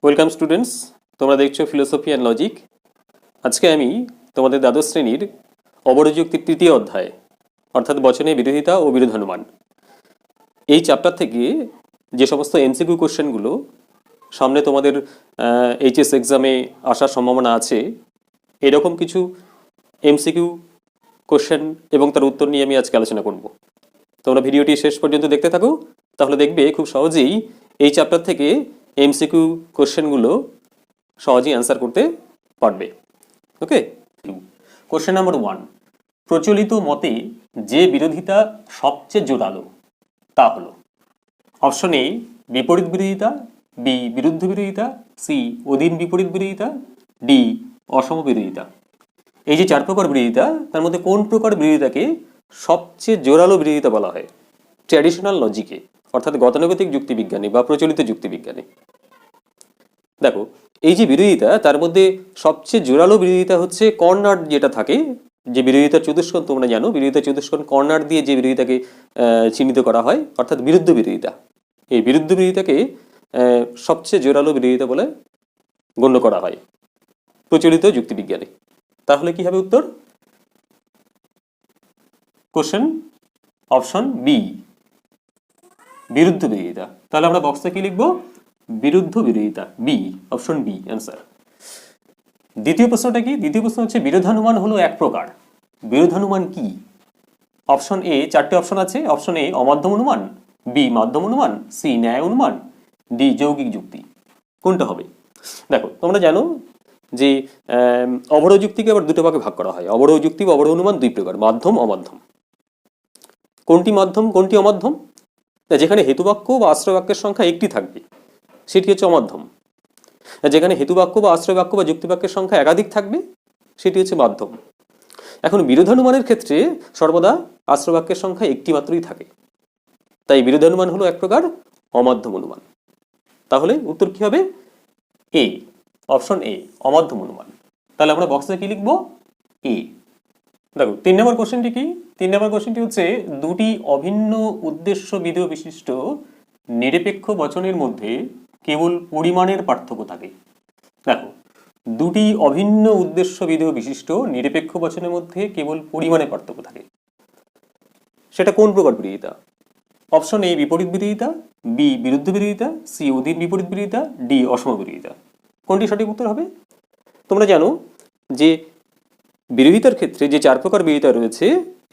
Welcome students, তোমরা দেখছো philosophy and logic. আজকে আমি তোমাদের দ্বাদশ শ্রেণীর অবরোধযুক্তির তৃতীয় অধ্যায় অর্থাৎ বচনের বিরোধিতা ও বিরোধানুমান এই চ্যাপ্টার থেকে যে সমস্ত এমসিকিউ কোশ্চেনগুলো সামনে তোমাদের এইচএস এক্সামে আসার সম্ভাবনা আছে, এরকম কিছু এমসিকিউ কোশ্চেন এবং তার উত্তর নিয়ে আমি আজকে আলোচনা করব। তোমরা ভিডিওটি শেষ পর্যন্ত দেখতে থাকো, তাহলে দেখবে খুব সহজেই এই চ্যাপ্টার থেকে এমসিকিউ কোশ্চেনগুলো সহজেই অ্যান্সার করতে পারবে। ওকে, কোশ্চেন নাম্বার 1, প্রচলিত মতে যে বিরোধিতা সবচেয়ে জোরালো তা হলো অপশন এ বিপরীত বিরোধিতা, বি বিরুদ্ধ বিরোধিতা, সি অধীন বিপরীত বিরোধিতা, ডি অসম বিরোধিতা। এই যে চার প্রকার বিরোধিতা, তার মধ্যে কোন প্রকার বিরোধিতাকে সবচেয়ে জোরালো বিরোধিতা বলা হয় ট্র্যাডিশনাল লজিকে, অর্থাৎ গতানুগতিক যুক্তিবিজ্ঞানে বা প্রচলিত যুক্তিবিজ্ঞানে? দেখো, এই যে বিরোধিতা, তার মধ্যে সবচেয়ে জোরালো বিরোধিতা হচ্ছে কর্নার যেটা থাকে, যে বিরোধিতার চতুষ্কোণ তোমরা জানো, বিরোধিতার চতুষ্কোণ কর্নার দিয়ে যে বিরোধিতাকে চিহ্নিত করা হয়, অর্থাৎ বিরুদ্ধ বিরোধিতা। এই বিরুদ্ধ বিরোধিতাকে সবচেয়ে জোরালো বিরোধিতা বলে গণ্য করা হয় প্রচলিত যুক্তিবিজ্ঞানে। তাহলে কি হবে উত্তর? কোশ্চেন অপশন বি, বিরুদ্ধ বিরোধিতা। তাহলে আমরা বক্সে কি লিখবো? বিরুদ্ধ বিরোধিতা, বি, অপশন বি অ্যান্সার। দ্বিতীয় প্রশ্নটা কি? দ্বিতীয় প্রশ্ন হচ্ছে বিরোধানুমান হলো এক প্রকার। বিরোধানুমান কি? অপশন এ, চারটে অপশন আছে। অপশন এ অমাধ্যম অনুমান, বি মাধ্যম অনুমান, সি ন্যায় অনুমান, ডি যৌগিক যুক্তি। কোনটা হবে? দেখো, তোমরা জানো যে অবরোধ যুক্তিকে আবার দুটো ভাগে ভাগ করা হয়। অবরোধ যুক্তি বা অবরোধ অনুমান দুই প্রকার, মাধ্যম অমাধ্যম। কোনটি মাধ্যম, কোনটি অমাধ্যম? যেখানে হেতুবাক্য বা আশ্রয়বাক্যের সংখ্যা একটি থাকবে সেটি হচ্ছে অমাধ্যম। যেখানে হেতুবাক্য বা আশ্রয়বাক্য বা যুক্তিবাক্যের সংখ্যা একাধিক থাকবে সেটি হচ্ছে মাধ্যম। এখন বিরোধানুমানের ক্ষেত্রে সর্বদা আশ্রয়বাক্যের সংখ্যা একটি মাত্রই থাকে, তাই বিরোধানুমান হলো এক প্রকার অমাধ্যম অনুমান। তাহলে উত্তর কি হবে? এ, অপশন এ, অমাধ্যম অনুমান। তাহলে আমরা বক্সে কি লিখবো? এ। দেখো, 3 নম্বর কোশ্চেনটি কি? 3 নম্বর কোশ্চেনটি হচ্ছে দুটি অভিন্ন উদ্দেশ্য বিধেয় বিশিষ্ট নিরপেক্ষ বচনের মধ্যে কেবল পরিমাণের পার্থক্য থাকে। দেখো, দুটি অভিন্ন উদ্দেশ্য বিধেয় বিশিষ্ট নিরপেক্ষ বচনের মধ্যে কেবল পরিমাণে পার্থক্য থাকে, সেটা কোন প্রকার বিরোধিতা? অপশন এ বিপরীত বিরোধিতা, বি বিরুদ্ধ বিরোধিতা, সি অধীন বিপরীত বিরোধিতা, ডি অসম বিরোধিতা। কোনটি সঠিক উত্তর হবে? তোমরা জানো যে বিরোধিতার ক্ষেত্রে যে চার প্রকার বিরোধিতা রয়েছে,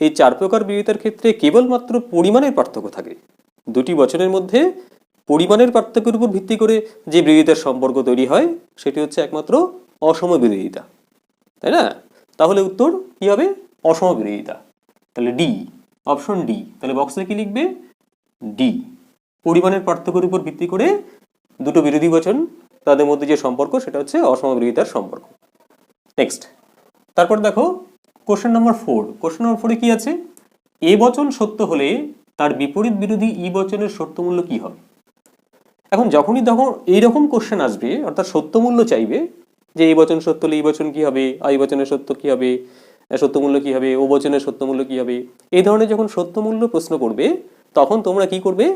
এই চার প্রকার বিরোধিতার ক্ষেত্রে কেবলমাত্র পরিমাণের পার্থক্য থাকে। দুটি বচনের মধ্যে পরিমাণের পার্থক্যের উপর ভিত্তি করে যে বিরোধিতার সম্পর্ক তৈরি হয় সেটি হচ্ছে একমাত্র অসম বিরোধিতা, তাই না? তাহলে উত্তর কি হবে? অসম বিরোধিতা। তাহলে ডি, অপশন ডি। তাহলে বক্সে কি লিখবে? ডি, পরিমাণের পার্থক্যের উপর ভিত্তি করে দুটো বিরোধী বচন তাদের মধ্যে যে সম্পর্ক সেটা হচ্ছে অসম বিরোধিতার সম্পর্ক। নেক্সট, তারপর দেখো কোশ্চেন নাম্বার 4। কোশ্চেন নাম্বার 4 কি আছে? এ বচন সত্য হলে তার বিপরীত বিরোধী ই বচনের সত্যমূল্য কি হবে? এখন যখনই দেখো এইরকম কোশ্চেন আসবে, অর্থাৎ সত্যমূল্য চাইবে, যে এই বচন সত্য হলে এই বচন কি হবে, আই বচনের সত্য কি হবে, সত্যমূল্য কি হবে, ও বচনের সত্যমূল্য কি হবে, এই ধরনের যখন সত্যমূল্য প্রশ্ন করবে তখন তোমরা কি করবে?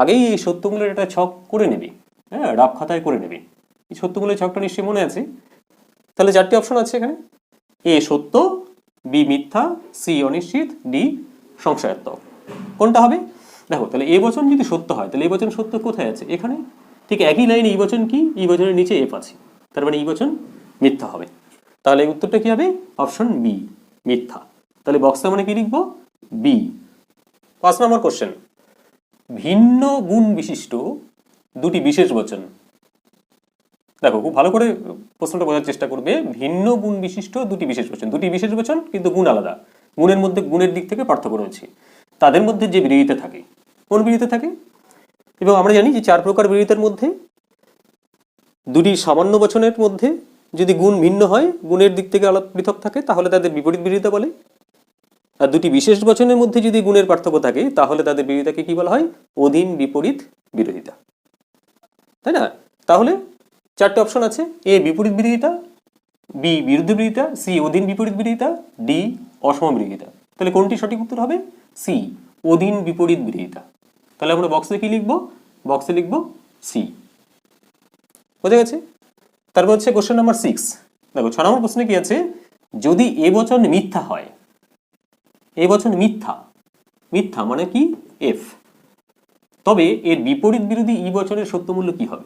আগেই এই সত্যমূল্যের একটা ছক করে নেবে, হ্যাঁ, রাফ খাতায় করে নেবে। এই সত্যমূল্যের ছকটা নিশ্চয়ই মনে আছে। তাহলে চারটি অপশন আছে এখানে, এ সত্য, বি মিথ্যা, সি অনিশ্চিত, ডি সংশয়াত্মক। কোনটা হবে? দেখো, তাহলে এ বচন যদি সত্য হয় তাহলে এই বচন সত্য কোথায় আছে? এখানে। ঠিক একই লাইনে ই বচন কি? ই বচনের নিচে এফ আছে, তার মানে ই বচন মিথ্যা হবে। তাহলে উত্তরটা কি হবে? অপশন বি, মিথ্যা। তাহলে বক্সে মানে কি লিখবো? বি। 5 নম্বর কোশ্চেন, ভিন্ন গুণ বিশিষ্ট দুটি বিশেষ বচন। দেখো, খুব ভালো করে প্রশ্নটা বোঝার চেষ্টা করবে। ভিন্ন গুণ বিশিষ্ট দুটি বিশেষ বচন, দুটি বিশেষ বচন কিন্তু গুণ আলাদা, গুণের মধ্যে গুণের দিক থেকে পার্থক্য রয়েছে, তাদের মধ্যে যে বিরোধিতা থাকে, কোন বিরোধিতা থাকে? এবং আমরা জানি যে চার প্রকার বিরোধিতার মধ্যে দুটি সামান্য বচনের মধ্যে যদি গুণ ভিন্ন হয়, গুণের দিক থেকে আলাদা পৃথক থাকে, তাহলে তাদের বিপরীত বিরোধিতা বলে। আর দুটি বিশেষ বচনের মধ্যে যদি গুণের পার্থক্য থাকে তাহলে তাদের বিরোধিতাকে কি বলা হয়? অধীন বিপরীত বিরোধিতা, তাই না? তাহলে চারটে অপশন আছে, এ বিপরীত বিরোধিতা, বি বিরুদ্ধ বিরোধিতা, সি অধীন বিপরীত বিরোধিতা, ডি অসম বিরোধিতা। তাহলে কোনটি সঠিক উত্তর হবে? সি, অধীন বিপরীত বিরোধিতা। তাহলে আমরা বক্সে কি লিখবো? বক্সে লিখবো সি। বোঝা গেছে? তারপর হচ্ছে কোশ্চেন নাম্বার 6। দেখো 6 নম্বর প্রশ্নে কি আছে, যদি এ বচন মিথ্যা হয়, এ বচন মিথ্যা, মিথ্যা মানে কি এফ, তবে এর বিপরীত বিরোধী ই বচনের সত্যমূল্য কি হবে?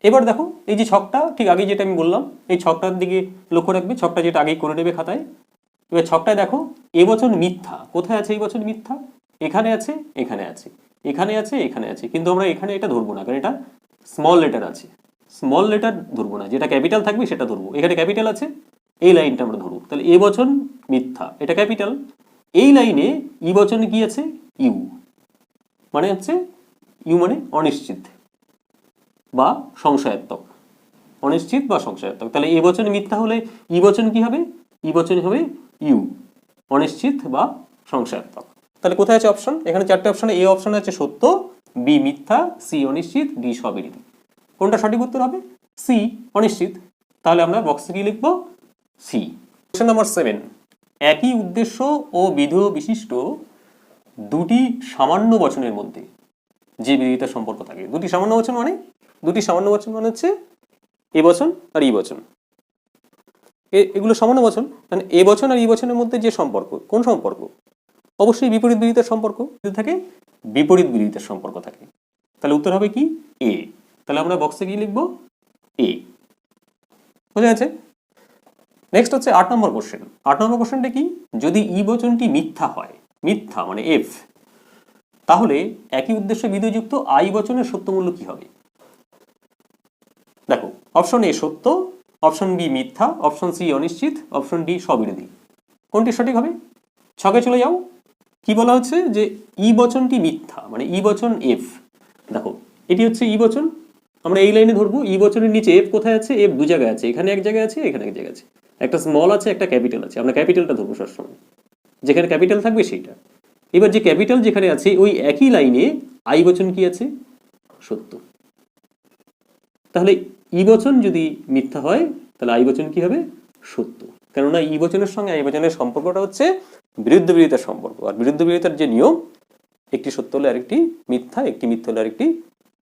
এবার দেখো এই যে ছকটা ঠিক আগে যেটা আমি বললাম, এই ছকটার দিকে লক্ষ্য রাখবে, ছকটা যেটা আগেই করে নেবে খাতায়। এবার ছকটায় দেখো এ বচন মিথ্যা, কোথায় আছে এই বচন মিথ্যা? এখানে আছে, এখানে আছে, এখানে আছে, এখানে আছে, কিন্তু আমরা এখানে এটা ধরবো না, কারণ এটা স্মল লেটার আছে, স্মল লেটার ধরবো না, যেটা ক্যাপিটাল থাকবে সেটা ধরবো। এখানে ক্যাপিটাল আছে, এই লাইনটা আমরা ধরবো। তাহলে এ বচন মিথ্যা, এটা ক্যাপিটাল। এই লাইনে ই বচনে কি আছে? ইউ, মানে হচ্ছে ইউ মানে অনিশ্চিত বা সংশয়াত্মক, অনিশ্চিত বা সংশয়াত্মক। তাহলে এ বচন মিথ্যা হলে ই বচন কি হবে? ই বচন হবে ইউ, অনিশ্চিত বা সংশয়াত্মক। তাহলে কোথায় আছে অপশন? এখানে চারটে অপশনে এ অপশনে আছে সত্য, বি মিথ্যা, সি অনিশ্চিত, ডি সবিরোধী। কোনটা সঠিক উত্তর হবে? সি, অনিশ্চিত। তাহলে আমরা বক্সে কি লিখবো? সি। কোশ্চেন নাম্বার 7, একই উদ্দেশ্য ও বিধেয় বিশিষ্ট দুটি সামান্য বচনের মধ্যে যে বিরোধিতার সম্পর্ক থাকে। দুটি সামান্য বচন মানে, দুটি সামান্য বচন মানে হচ্ছে এ বচন আর ই বচন, এগুলো সামান্য বচন। মানে এ বচন আর ই বচনের মধ্যে যে সম্পর্ক, কোন সম্পর্ক? অবশ্যই বিপরীত বিরোধিতার সম্পর্ক যদি থাকে, বিপরীত বিরোধিতার সম্পর্ক থাকে। তাহলে উত্তর হবে কি? এ। তাহলে আমরা বক্সে কি লিখবো? এ। বুঝা গেছে? নেক্সট হচ্ছে 8 নম্বর কোশ্চেন। 8 নম্বর কোশ্চেনটা কি, যদি ই বচনটি মিথ্যা হয়, মিথ্যা মানে এফ, তাহলে একই উদ্দেশ্য বিধেয়যুক্ত আই বচনের সত্যমূল্য কি হবে? দেখো অপশন এ সত্য, অপশন বি মিথ্যা, অপশন সি অনিশ্চিত, অপশন ডি সবিরোধী। কোনটি সঠিক হবে? ছকে চলে যাও। কি বলা হচ্ছে যে ই বচনটি মিথ্যা মানে ই বচন এফ। দেখো এটি হচ্ছে ই বচন, আমরা এই লাইনে ধরবো। ই বচনের নিচে এফ কোথায় আছে? এফ দু জায়গায় আছে, এখানে এক জায়গায় আছে, এখানে এক জায়গায় আছে, একটা স্মল আছে, একটা ক্যাপিটাল আছে। আমরা ক্যাপিটালটা ধরবো সবসময়, যেখানে ক্যাপিটাল থাকবে সেইটা। এবার যে ক্যাপিটাল যেখানে আছে ওই একই লাইনে আই বচন কি আছে? সত্য। তাহলে ই বচন যদি মিথ্যা হয় তাহলে আই বচন কি হবে? সত্য। কেননা ই বচনের সঙ্গে আই বচনের সম্পর্কটা হচ্ছে বিরুদ্ধ বিরোধিতার সম্পর্ক, আর বিরুদ্ধ বিরোধিতার যে নিয়ম, একটি সত্য হলে আরেকটি মিথ্যা, একটি মিথ্যা হলে আরেকটি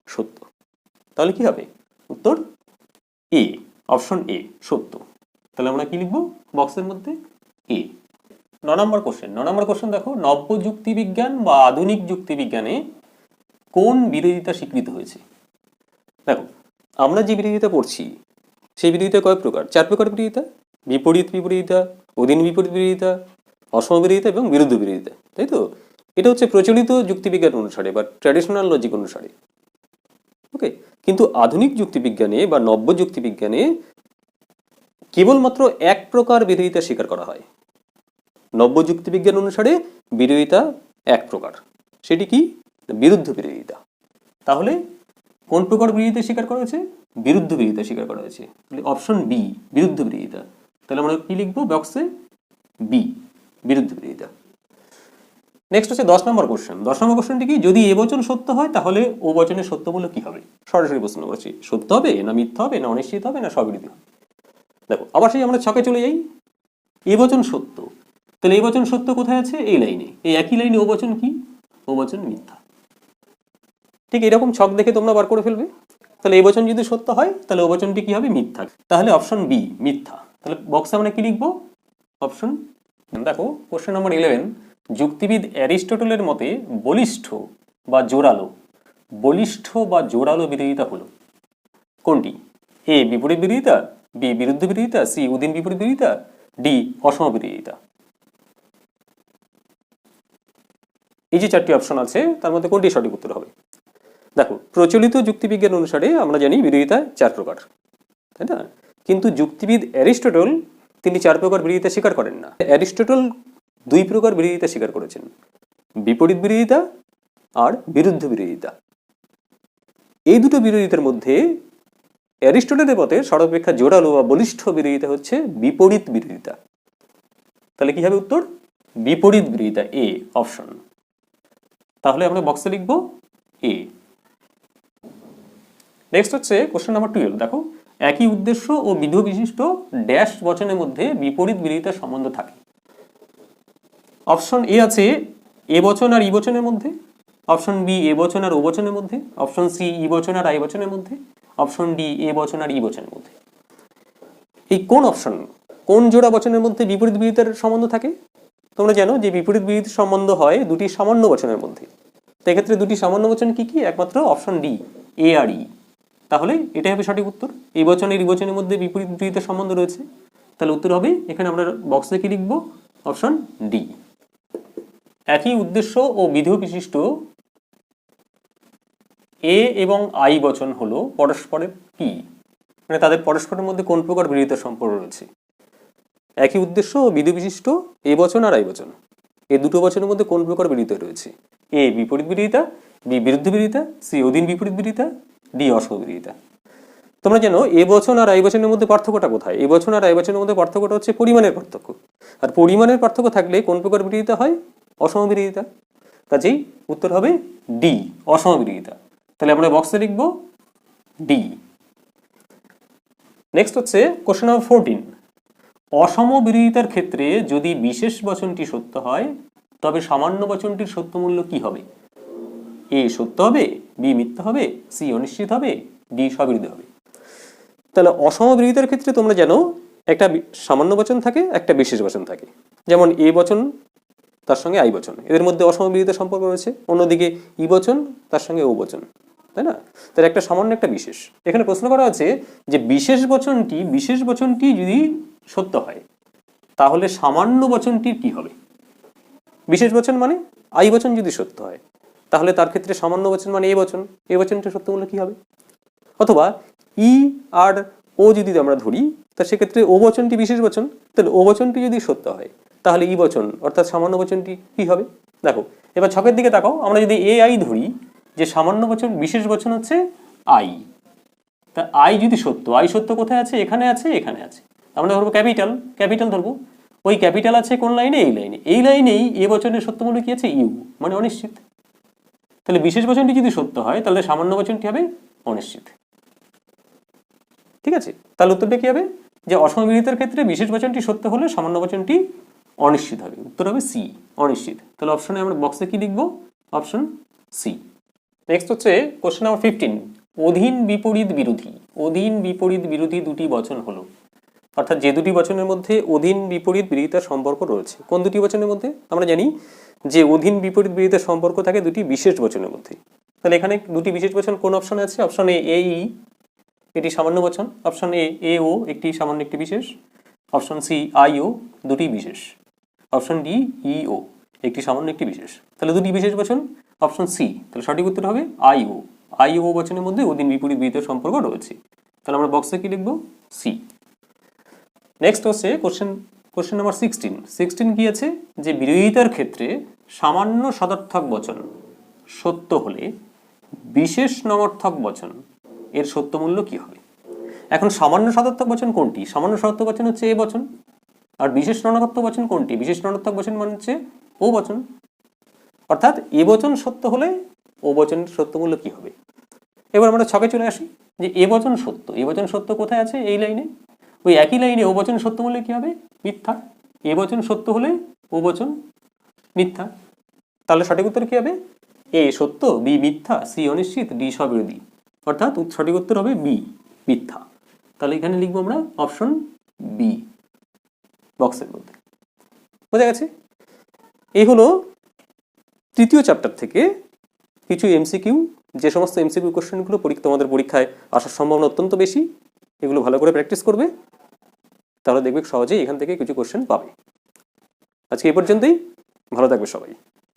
সত্য। তাহলে কি হবে? উত্তর এ, অপশন এ সত্য। তাহলে আমরা কি লিখবো বক্সের মধ্যে? এ। 9 নম্বর কোশ্চেন। 9 নম্বর কোশ্চেন দেখো, নব্য যুক্তিবিজ্ঞান বা আধুনিক যুক্তিবিজ্ঞানে কোন বিরোধিতা স্বীকৃত হয়েছে? দেখো আমরা যে বিরোধিতা পড়ছি সেই বিরোধিতা কয় প্রকার? 4 প্রকার বিরোধিতা: বিপরীত বিরোধিতা, অধীন বিপরীত বিরোধিতা, অসম বিরোধিতা এবং বিরুদ্ধ বিরোধিতা, তাই তো? এটা হচ্ছে প্রচলিত যুক্তিবিজ্ঞান অনুসারে বা ট্র্যাডিশনাল লজিক অনুসারে। ওকে, কিন্তু আধুনিক যুক্তিবিজ্ঞানে বা নব্য যুক্তিবিজ্ঞানে কেবলমাত্র এক প্রকার বিরোধিতা স্বীকার করা হয়। নব্য যুক্তিবিজ্ঞান অনুসারে বিরোধিতা এক প্রকার, সেটি কি? বিরুদ্ধ বিরোধিতা। তাহলে কোন প্রকার বিরোধিতা স্বীকার করা হয়েছে? বিরুদ্ধ বিরোধিতা স্বীকার করা হয়েছে। অপশন বি বিরুদ্ধ বিরোধিতা। তাহলে আমরা কি লিখবো বক্সে? বি, বিরুদ্ধ বিরোধিতা। নেক্সট হচ্ছে 10 নম্বর কোশ্চেন। 10 নম্বর কোশ্চেনটি কি, যদি এ বচন সত্য হয় তাহলে ও বচনের সত্যমূল্য কি হবে? সরাসরি প্রশ্ন করছি, সত্য হবে না মিথ্যা হবে না অনিশ্চিত হবে না সবিরোধী হবে? দেখো আবার সেই আমরা ছকে চলে যাই। এ বচন সত্য, তাহলে এই বচন সত্য কোথায় আছে? এই লাইনে, এই একই লাইনে ও বচন কি? ও বচন মিথ্যা। ঠিক এরকম ছক দেখে তোমরা বার করে ফেলবে। তাহলে এই বচন যদি সত্য হয় তাহলে ও বচনটি কি হবে? মিথ্যা। তাহলে অপশন বি মিথ্যা। তাহলে বক্সে আমরা কি লিখবো? অপশন। দেখো কোশ্চেন নম্বর 11, যুক্তিবিদ অ্যারিস্টটলের মতে বলিষ্ঠ বা জোরালো, বলিষ্ঠ বা জোরালো বিরোধিতা হলো কোনটি? এ বিপরীত বিরোধিতা, বি বিরুদ্ধ বিরোধিতা, সি অধীন বিপরীত বিরোধিতা, ডি অসম বিরোধিতা। এই যে 4টি অপশন আছে তার মধ্যে কোনটি সঠিক উত্তর হবে? দেখো প্রচলিত যুক্তিবিজ্ঞান অনুসারে আমরা জানি বিরোধিতা 4 প্রকার, তাই না? কিন্তু যুক্তিবিদ অ্যারিস্টটল তিনি 4 প্রকার বিরোধিতা স্বীকার করেন না। অ্যারিস্টটল 2 প্রকার বিরোধিতা স্বীকার করেছেন, বিপরীত বিরোধিতা আর বিরুদ্ধ বিরোধিতা। এই দুটো বিরোধিতার মধ্যে অ্যারিস্টটলের মতে সর্বাপেক্ষা জোরালো বা বলিষ্ঠ বিরোধিতা হচ্ছে বিপরীত বিরোধিতা। তাহলে কি হবে উত্তর? বিপরীত বিরোধিতা, এ অপশন। তাহলে আমরা বক্সে লিখব এ। নেক্সট হচ্ছে কোশ্চেন নাম্বার 12। দেখো একই উদ্দেশ্য ও বিধেয় বিশিষ্ট ড্যাশ বচনের মধ্যে বিপরীত বিরোধিতার সম্বন্ধ থাকে। অপশন এ আছে এ বচন আর ই বচনের মধ্যে, অপশন বি এ বচন আর ও বচনের মধ্যে, অপশন সি ই বচন আর আই বচনের মধ্যে, অপশন ডি এ বচন আর ই বচনের মধ্যে। এই কোন অপশন, কোন জোড়া বচনের মধ্যে বিপরীত বিরোধিতার সম্বন্ধ থাকে? তোমরা জানো যে বিপরীত বিরোধিতার সম্বন্ধ হয় দুটি সামান্য বচনের মধ্যে। তো এক্ষেত্রে দুটি সামান্য বচন কি কি? একমাত্র অপশন ডি এ আর ই। তাহলে এটাই হবে সঠিক উত্তর। এই বচনের ই বচনের মধ্যে বিপরীত বিরোধিতার সম্বন্ধ রয়েছে, তাহলে উত্তর হবে এখানে আমরা বক্সে কি লিখবো? Option D. একই উদ্দেশ্য ও বিধেয় বিশিষ্ট এ এবং আই বচন হলো পরস্পরের কি? মানে তাদের পরস্পরের মধ্যে কোন প্রকার বিরোধিতার সম্পর্ক রয়েছে? একই উদ্দেশ্য ও বিধেয় বিশিষ্ট এ বচন আর আই বচন, এই দুটো বচনের মধ্যে কোন প্রকার বিরোধিতা রয়েছে? এ বিপরীত বিরোধিতা, বি বিরুদ্ধ বিরোধিতা, সি অধীন বিপরীত বিরোধিতা, ডি অসহ বিরোধিতা। তোমরা জানো এ বচন আর আই বচনের মধ্যে পার্থক্যটা কোথায়? এ বচন আর আই বচনের মধ্যে পার্থক্যটা হচ্ছে পরিমাণের পার্থক্য। আর পরিমাণের পার্থক্য থাকলে কোন প্রকার বিরোধিতা হয়? অসম বিরোধিতা। কাজেই উত্তর হবে ডি অসম বিরোধিতা। তাহলে আমরা বক্সে লিখব ডি। নেক্সট হচ্ছে কোশ্চেন নাম্বার 14। অসম বিরোধিতার ক্ষেত্রে যদি বিশেষ বচনটি সত্য হয় তবে সামান্য বচনটির সত্য মূল্য কি হবে? এ সত্য হবে, বি মিথ্যা হবে, সি অনিশ্চিত হবে, ডি সবিরোধী হবে। তাহলে অসম বিরোধিতার ক্ষেত্রে তোমরা জানো একটা সামান্য বচন থাকে, একটা বিশেষ বচন থাকে। যেমন এ বচন তার সঙ্গে আই বচন, এদের মধ্যে অসম বিরোধিতার সম্পর্ক রয়েছে। অন্যদিকে ই বচন তার সঙ্গে ও বচন, তাই না? তাহলে একটা সামান্য একটা বিশেষ। এখানে প্রশ্ন করা আছে যে বিশেষ বচনটি যদি সত্য হয় তাহলে সামান্য বচনটির কি হবে? বিশেষ বচন মানে আই বচন যদি সত্য হয় তাহলে তার ক্ষেত্রে সামান্য বচন মানে এ বচনটির সত্য মূল্য কি হবে? অথবা ই আর ও যদি আমরা ধরি তা সেক্ষেত্রে ও বচনটি বিশেষ বচন, তাহলে ও বচনটি যদি সত্য হয় তাহলে ই বচন অর্থাৎ সামান্য বচনটি কি হবে? দেখো এবার ছকের দিকে তাকাও। আমরা যদি এ আই ধরি যে সামান্য বচন বিশেষ বচন হচ্ছে আই, তা আই যদি সত্য, আই সত্য কোথায় আছে? এখানে আছে, এখানে আছে। আমরা ধরবো ক্যাপিটাল ধরবো। ওই ক্যাপিটাল আছে কোন লাইনে? এই লাইনেই এ বচনের সত্য মূল্য কি আছে? ইউ, মানে অনিশ্চিত। তাহলে বিশেষ বচনটি যদি সত্য হয় তাহলে সামান্য বচনটি হবে অনিশ্চিত। ঠিক আছে, তাহলে উত্তরটা কি হবে? যে অসম বিরোধিতার ক্ষেত্রে বিশেষ বচনটি সত্য হলে সামান্য বচনটি অনিশ্চিত হবে। উত্তর হবে সি অনিশ্চিত। তাহলে অপশনে আমরা বক্সে কি লিখবো? Option C. নেক্সট হচ্ছে কোশ্চেন নাম্বার 15। অধীন বিপরীত বিরোধী দুটি বচন হলো, অর্থাৎ যে দুটি বচনের মধ্যে অধীন বিপরীত বিরোধিতার সম্পর্ক রয়েছে। কোন দুটি বচনের মধ্যে? আমরা জানি যে অধীন বিপরীত বিরোধিতার সম্পর্ক থাকে দুটি বিশেষ বচনের মধ্যে। তাহলে এখানে দুটি বিশেষ বচন কোন অপশনে আছে? অপশন এ ই, এটি সামান্য বচন। অপশন এ ও, একটি সামান্য একটি বিশেষ। অপশন সি আই ও, দুটি বিশেষ। অপশন ডি ই ও, একটি সামান্য একটি বিশেষ। তাহলে দুটি বিশেষ বচন অপশন সি। তাহলে সঠিক উত্তর হবে আই ও বচনের মধ্যে অধীন বিপরীত বিরোধিতার সম্পর্ক রয়েছে। তাহলে আমরা বক্সে কি লিখবো? সি। নেক্সট হচ্ছে কোশ্চেন নাম্বার 16 কি আছে? যে বিরোধিতার ক্ষেত্রে সামান্য সদর্থক বচন সত্য হলে বিশেষ নমর্থক বচন এর সত্য মূল্য কি হবে? এখন সামান্য সদর্থক বচন কোনটি? সামান্য সদর্থক বচন হচ্ছে এ বচন। আর বিশেষ নর্থক বচন কোনটি? বিশেষ নর্থক বচন মানে হচ্ছে ও বচন। অর্থাৎ এ বচন সত্য হলে ও বচনের সত্য মূল্য কি হবে? এবার আমরা ছকে চলে আসি যে এ বচন সত্য কোথায় আছে? এই লাইনে। ওই একই লাইনে ও বচন সত্য হলে কি হবে? মিথ্যা। এ বচন সত্য হলে ও বচন মিথ্যা। তাহলে সঠিক উত্তর কি হবে? এ সত্য, বি মিথ্যা, সি অনিশ্চিত, ডি সবিরোধী। অর্থাৎ সঠিক উত্তর হবে বি মিথ্যা। তাহলে এখানে লিখবো আমরা অপশন বি বক্সের মধ্যে। বোঝা গেছে? এই হলো তৃতীয় চ্যাপ্টার থেকে কিছু এমসিকিউ। যে সমস্ত এমসিকিউ কোশ্চেনগুলো তোমাদের পরীক্ষায় আসার সম্ভাবনা অত্যন্ত বেশি, এগুলো ভালো করে প্র্যাকটিস করবে, তাহলে দেখবে সহজেই এখান থেকে কিছু কোশ্চেন পাবে। আজকে এই পর্যন্তই। ভালো থাকবে সবাই।